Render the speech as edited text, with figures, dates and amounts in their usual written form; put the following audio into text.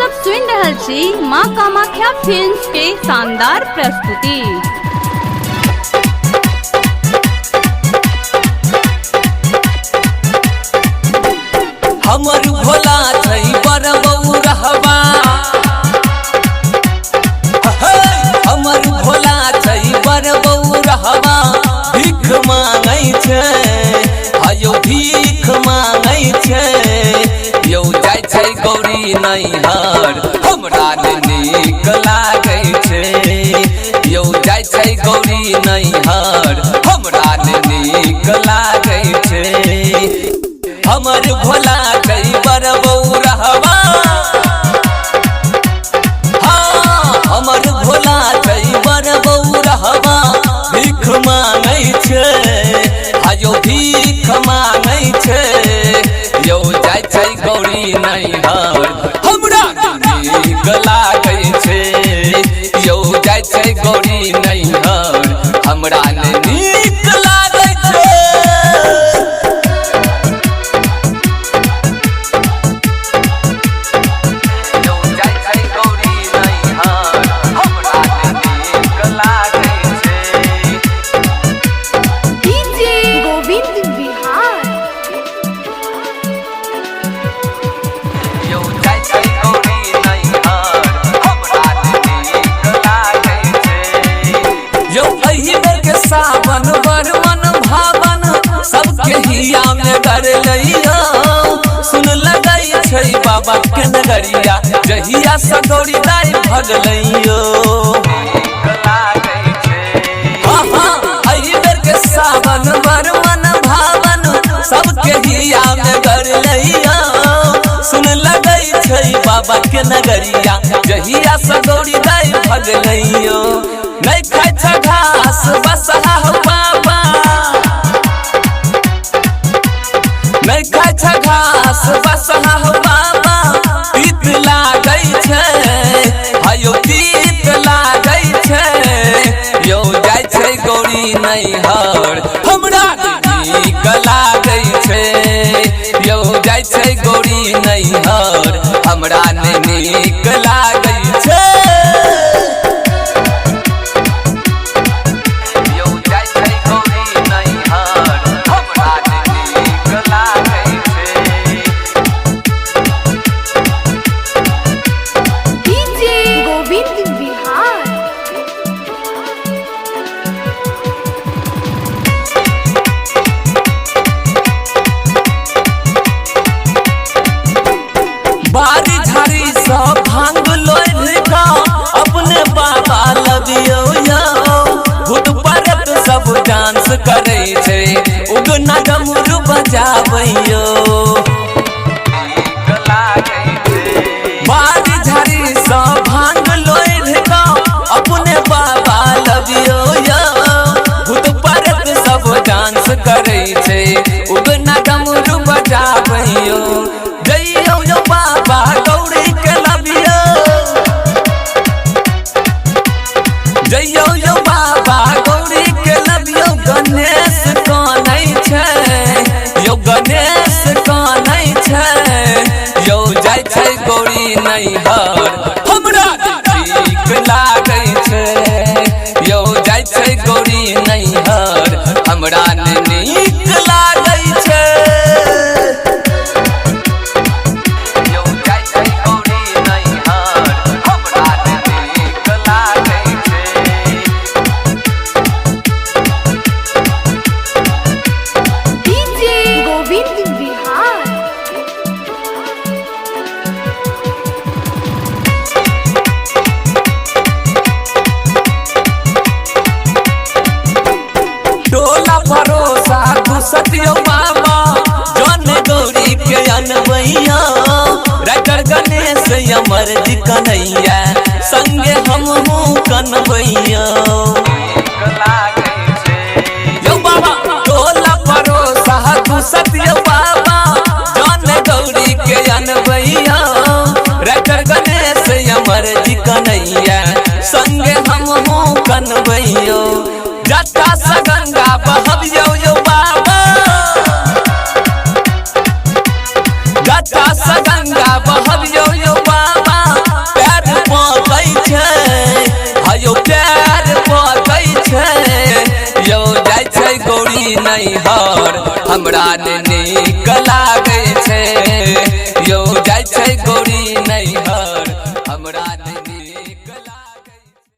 सब सुन रहल छी माँ कामाख्या फिल्म्स के शानदार प्रस्तुति। हमर भोला छै बड़ बौरहवा, हमर भोला छै बड़ बौरहवा, भीख मांगै छै आयो भीख मांगै छै। यौ जाय छै गौरी नैहर हमरा नीक लागै छै, यौ जाय छै गौरी नैहर हमरा नीक लागै छै। हमर भोला छै बड़ बौरहवा, हाँ हमर भोला छै बड़ बौरहवा, भीख मांगै छै आयो भीख मांगै छै। यौ जाय छै गौरी नैहर हमरा नीक लागै छै, यौ जाय छै गौरी नैहर हमरा नीक लागै छै। सावन बर मन भावन सबके हिया में कर लिया, सुन लगई छै बाबा के नगरिया जहिया से गौरी दाई भगलैयो। के सावन बर मन भावन सबके हिया में कर लिया, सुन लगई छै बाबा के नगरिया जहिया से गौरी दाई भगलैयो। नहीं खाय छ घास बसहा हो बाबा, नहीं खाय छ घास बसहा हो बाबा, तीत लागै छै आयो तीत लागै छै। यौ जाय छै गौरी नैहर हमरा नीक लागै छै, यौ जाय छै गौरी नैहर हमरा नीक लागै छै। बारी झाड़ी सब भांग लोढ़ का अपने बाबा लगियो यो, भूत परत सब डांस करे छै उगना डमरू बजाबैयो। बारी झाड़ी सब भांग लोढ़ का अपने बाबा लगियो यो, भूत परत सब डांस करे छै उगना डमरू बजाबैयो। जइयो यो बाबा गौरी के लबियो, जइयो यो बाबा गौरी के लबियो। गणेश कानै छै यो गणेश कानै छै, यौ जाय छै गौरी नैहर हमरा नीक लागै छै, यौ जाय छै गौरी नैहर हमरा नीक लागै छै। टोला भरोसा घुसतियो बाबा जन गौरी के अनबैया, राइटर गणेश अमर जी कन्हैया संगे हमहू कनबैया। यो बाबा टोला भरोसा घुसतियो बाबा जन गौरी के अनबैया, राइटर गणेश अमर जी कन्हैया संगे हमहू कनबैयो। जटा से गंगा बहबियो यो बाबा, जटा से गंगा बहबियो यो बाबा, नैहर हमरा ने